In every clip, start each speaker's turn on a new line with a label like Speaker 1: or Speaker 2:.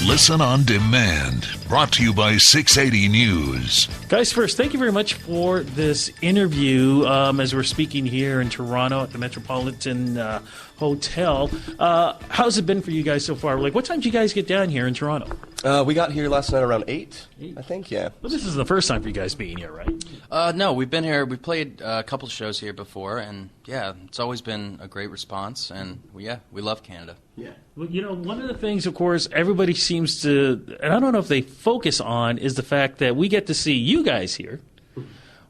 Speaker 1: Listen on demand. Brought to you by 680 News.
Speaker 2: Guys, first, thank you very much for this interview as we're speaking here in Toronto at the Metropolitan Hotel. How's it been for you guys so far? Like, what time did you guys get down here in Toronto?
Speaker 3: We got here last night around 8, I think, yeah.
Speaker 2: Well, this is the first time for you guys being here, right?
Speaker 4: No, we've been here. We played a couple shows here before, and yeah, it's always been a great response, and we love Canada.
Speaker 2: Yeah. Well, you know, one of the things, of course, everybody seems to, and I don't know if they focus on, is the fact that we get to see you guys here,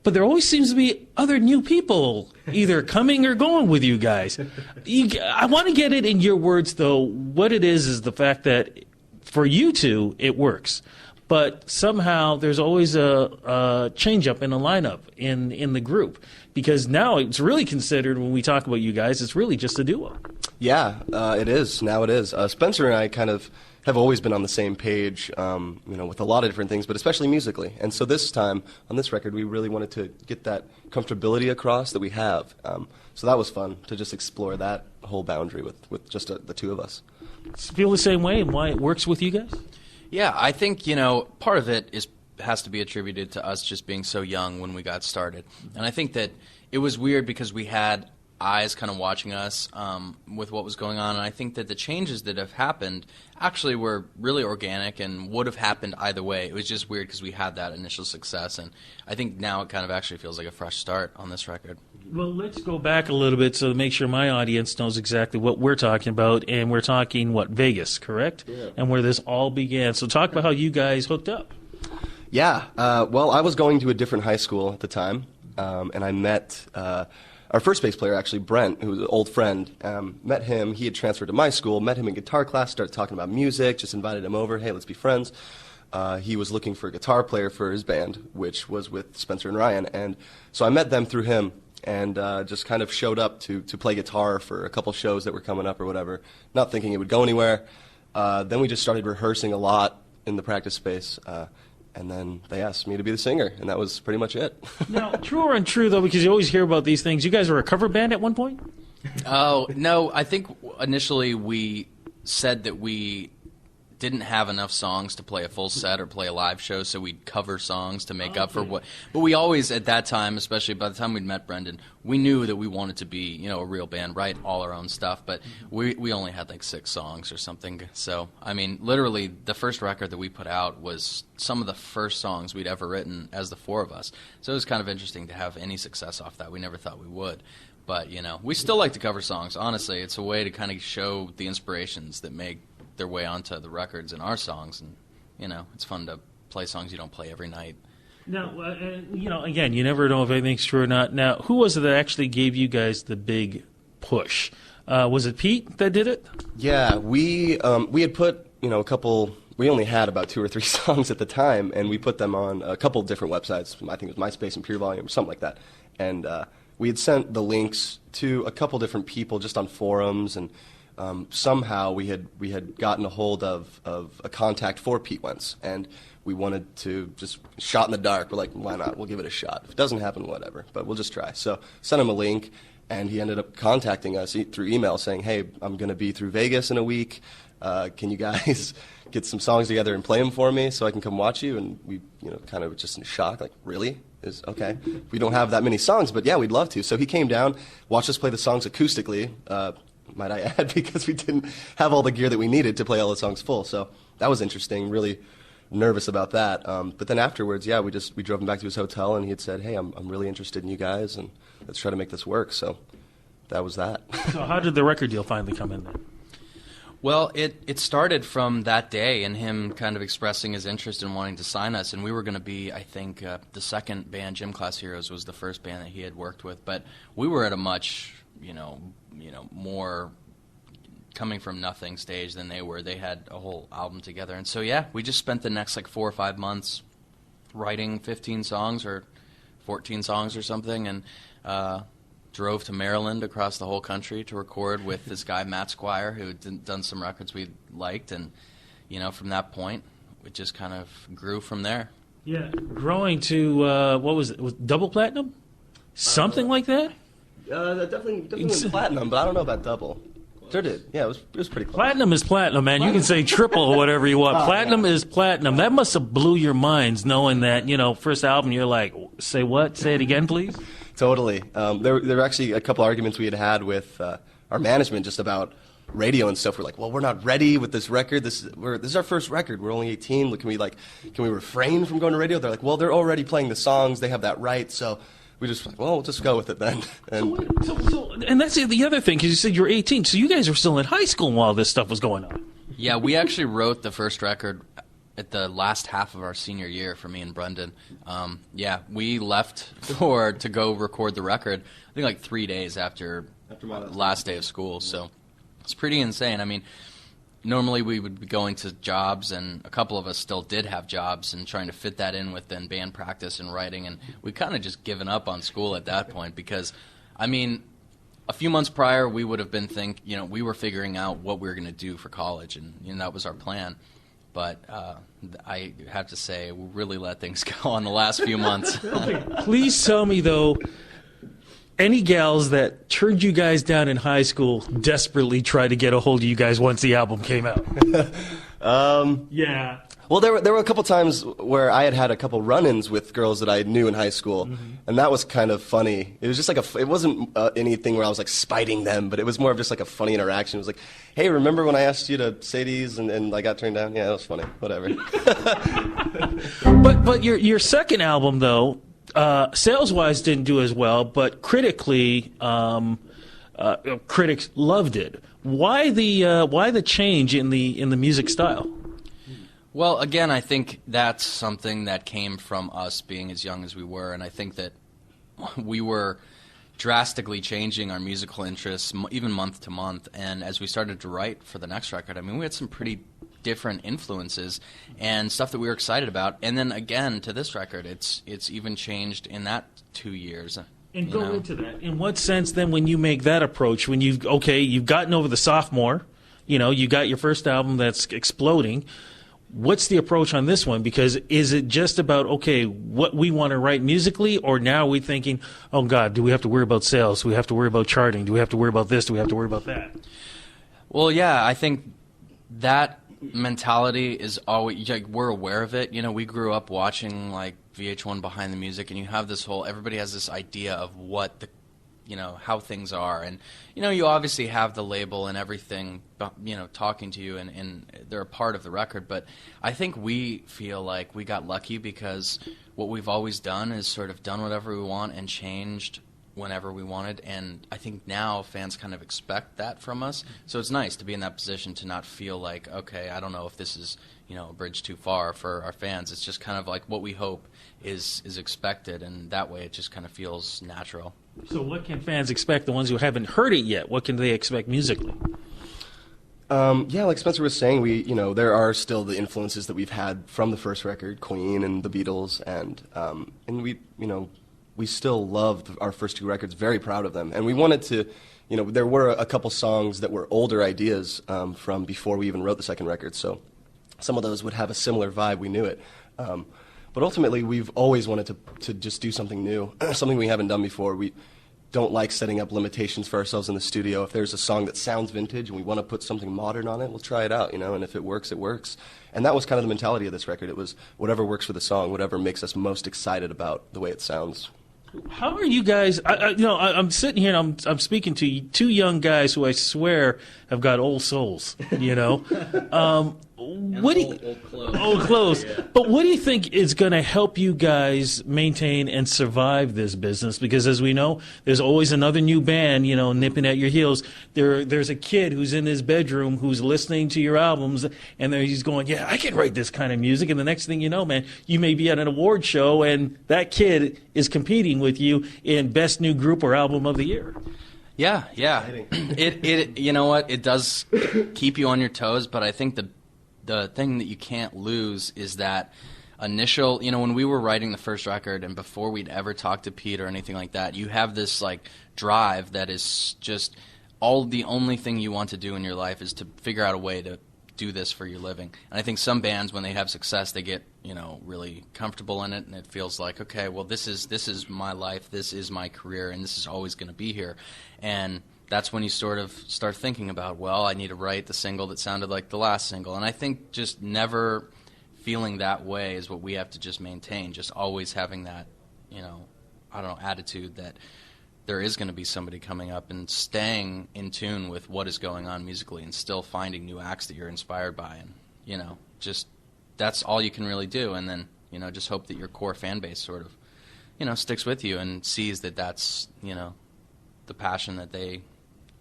Speaker 2: but there always seems to be other new people either coming or going with you guys. I want to get it in your words, though. What it is the fact that for you two, it works. But somehow there's always a change-up in the lineup in the group. Because now it's really considered, when we talk about you guys, it's really just a duo.
Speaker 3: Yeah, it is. Now it is. Spencer and I kind of have always been on the same page, with a lot of different things, but especially musically. And so this time, on this record, we really wanted to get that comfortability across that we have. So that was fun, to just explore that whole boundary with just the two of us.
Speaker 2: Feel the same way and why it works with you guys?
Speaker 4: Yeah, I think, part of it has to be attributed to us just being so young when we got started. And I think that it was weird because we had eyes kind of watching us with what was going on. And I think that the changes that have happened actually were really organic and would have happened either way. It was just weird because we had that initial success. And I think now it kind of actually feels like a fresh start on this record.
Speaker 2: Well, let's go back a little bit to make sure my audience knows exactly what we're talking about. And we're talking, Vegas, correct?
Speaker 3: Yeah.
Speaker 2: And where this all began. So talk about how you guys hooked up.
Speaker 3: Yeah, well, I was going to a different high school at the time, and I met our first bass player, actually, Brent, who was an old friend. Met him. He had transferred to my school, met him in guitar class, started talking about music, just invited him over. Hey, let's be friends. He was looking for a guitar player for his band, which was with Spencer and Ryan. And so I met them through him and just kind of showed up to play guitar for a couple shows that were coming up or whatever, not thinking it would go anywhere. Then we just started rehearsing a lot in the practice space. And then they asked me to be the singer, and that was pretty much it.
Speaker 2: Now, true or untrue, though, because you always hear about these things, you guys were a cover band at one point?
Speaker 4: Oh, no, I think initially we said that we didn't have enough songs to play a full set or play a live show, so we'd cover songs to make up for what. But we always, at that time, especially by the time we'd met Brendon, we knew that we wanted to be, a real band, write all our own stuff. But we only had like 6 songs or something. So, I mean, literally, the first record that we put out was some of the first songs we'd ever written as the 4 of us. So it was kind of interesting to have any success off that. We never thought we would. But, we still like to cover songs. Honestly, it's a way to kind of show the inspirations that make their way onto the records and our songs, and it's fun to play songs you don't play every night.
Speaker 2: Now, again, you never know if anything's true or not. Now, who was it that actually gave you guys the big push? Was it Pete that did it?
Speaker 3: Yeah, we had put a couple. We only had about 2 or 3 songs at the time, and we put them on a couple different websites. I think it was MySpace and Pure Volume or something like that. And we had sent the links to a couple different people just on forums, and somehow we had gotten a hold of a contact for Pete Wentz, and we wanted to just shot in the dark. We're like, why not? We'll give it a shot. If it doesn't happen, whatever, but we'll just try. So sent him a link, and he ended up contacting us through email saying, hey, I'm going to be through Vegas in a week. Can you guys get some songs together and play them for me so I can come watch you? And we, kind of just in shock, like, really? Okay. We don't have that many songs, but yeah, we'd love to. So he came down, watched us play the songs acoustically, might I add, because we didn't have all the gear that we needed to play all the songs full. So that was interesting, really nervous about that. But then afterwards, yeah, we drove him back to his hotel, and he had said, hey, I'm really interested in you guys, and let's try to make this work. So that was that.
Speaker 2: So how did the record deal finally come in then?
Speaker 4: Well, it started from that day and him kind of expressing his interest in wanting to sign us, and we were going to be, I think, the second band. Gym Class Heroes was the first band that he had worked with, but we were at a much, more coming from nothing stage than they were. They had a whole album together, and so yeah, we just spent the next 4 or 5 months writing 15 songs or 14 songs or something, and drove to Maryland across the whole country to record with this guy, Matt Squire, who had done some records we liked. And, from that point, it just kind of grew from there.
Speaker 2: Yeah, growing to, what was it, was double platinum? Something like that?
Speaker 3: Definitely platinum, but I don't know about double. Sure did. Yeah, it was pretty close.
Speaker 2: Platinum is platinum, man. You can say triple or whatever you want. Platinum is platinum. That must have blew your minds knowing that, first album, you're like, say what? Say it again, please?
Speaker 3: Totally. There were actually a couple arguments we had with our management just about radio and stuff. We're like, well, we're not ready with this record. This is our first record. We're only 18. Can we refrain from going to radio? They're like, well, they're already playing the songs. They have that right. So we just like, well, we'll just go with it then.
Speaker 2: And that's the other thing, because you said you're 18. So you guys were still in high school while this stuff was going on.
Speaker 4: Yeah, we actually wrote the first record at the last half of our senior year for me and Brendon. We left to go record the record, I think like 3 days after my last day of school. So it's pretty insane. I mean, normally we would be going to jobs, and a couple of us still did have jobs, and trying to fit that in with then band practice and writing, and we kind of just given up on school at that point because, I mean, a few months prior we would have been we were figuring out what we were going to do for college, and that was our plan. But I have to say, we really let things go on the last few months.
Speaker 2: Please tell me, though, any gals that turned you guys down in high school desperately tried to get a hold of you guys once the album came out? Yeah.
Speaker 3: Well, there were a couple times where I had a couple run-ins with girls that I knew in high school, and that was kind of funny. It was just like it wasn't anything where I was like spiting them, but it was more of just like a funny interaction. It was like, hey, remember when I asked you to say these and I got turned down? Yeah, that was funny. Whatever.
Speaker 2: But your second album, though, sales-wise didn't do as well, but critically, critics loved it. Why the change in the music style?
Speaker 4: Well, again, I think that's something that came from us being as young as we were, and I think that we were drastically changing our musical interests even month to month, and as we started to write for the next record, I mean, we had some pretty different influences and stuff that we were excited about, and then again to this record, it's even changed in that 2 years.
Speaker 2: And go into that. In what sense then, when you make that approach, when you've gotten over the sophomore, you got your first album that's exploding. What's the approach on this one? Because is it just about, what we want to write musically, or now are we thinking, oh, God, do we have to worry about sales? Do we have to worry about charting? Do we have to worry about this? Do we have to worry about that?
Speaker 4: Well, yeah, I think that mentality is always, we're aware of it. We grew up watching, VH1 Behind the Music, and you have everybody has this idea of what how things are. And, you obviously have the label and everything, talking to you, and they're a part of the record. But I think we feel like we got lucky because what we've always done is sort of done whatever we want and changed whenever we wanted. And I think now fans kind of expect that from us. So it's nice to be in that position to not feel like, okay, I don't know if this is, a bridge too far for our fans. It's just kind of like what we hope is expected, and that way it just kind of feels natural.
Speaker 2: So what can fans expect, the ones who haven't heard it yet? What can they expect musically?
Speaker 3: Like Spencer was saying, there are still the influences that we've had from the first record, Queen and the Beatles, and we still love our first two records, very proud of them. And we wanted to, there were a couple songs that were older ideas from before we even wrote the second record, so some of those would have a similar vibe, we knew it. But ultimately, we've always wanted to just do something new, something we haven't done before. We don't like setting up limitations for ourselves in the studio. If there's a song that sounds vintage and we want to put something modern on it, we'll try it out, and if it works, it works. And that was kind of the mentality of this record. It was whatever works for the song, whatever makes us most excited about the way it sounds.
Speaker 2: How are you guys? I'm sitting here and I'm speaking to two young guys who I swear have got old souls. Old clothes. Yeah. But what do you think is going to help you guys maintain and survive this business? Because as we know, there's always another new band, nipping at your heels. There's a kid who's in his bedroom who's listening to your albums, and he's going, yeah, I can write this kind of music. And the next thing you know, man, you may be at an award show, and that kid is competing with you in Best New Group or Album of the Year.
Speaker 4: Yeah. It you know what? It does keep you on your toes, but I think the thing that you can't lose is that initial, when we were writing the first record and before we'd ever talked to Pete or anything like that, you have this drive that is just the only thing you want to do in your life is to figure out a way to do this for your living. And I think some bands, when they have success, they get, really comfortable in it, and it feels like, okay, well, this is my life, this is my career, and this is always going to be here. And that's when you sort of start thinking about, well, I need to write the single that sounded like the last single. And I think just never feeling that way is what we have to just maintain, just always having that, attitude that there is going to be somebody coming up, and staying in tune with what is going on musically and still finding new acts that you're inspired by. And, just that's all you can really do. And then, just hope that your core fan base sort of, sticks with you and sees that that's, the passion that they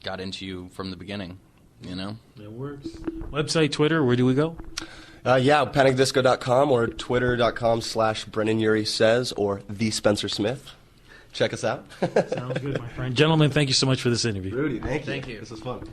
Speaker 4: got into you from the beginning,
Speaker 2: It works. Website, Twitter, where do we go?
Speaker 3: PanicDisco.com or Twitter.com/Brendon Urie Says or The Spencer Smith. Check us out.
Speaker 2: Sounds good, my friend. Gentlemen, thank you so much for this interview.
Speaker 3: Rudy, thank you.
Speaker 4: Thank you.
Speaker 3: This was fun.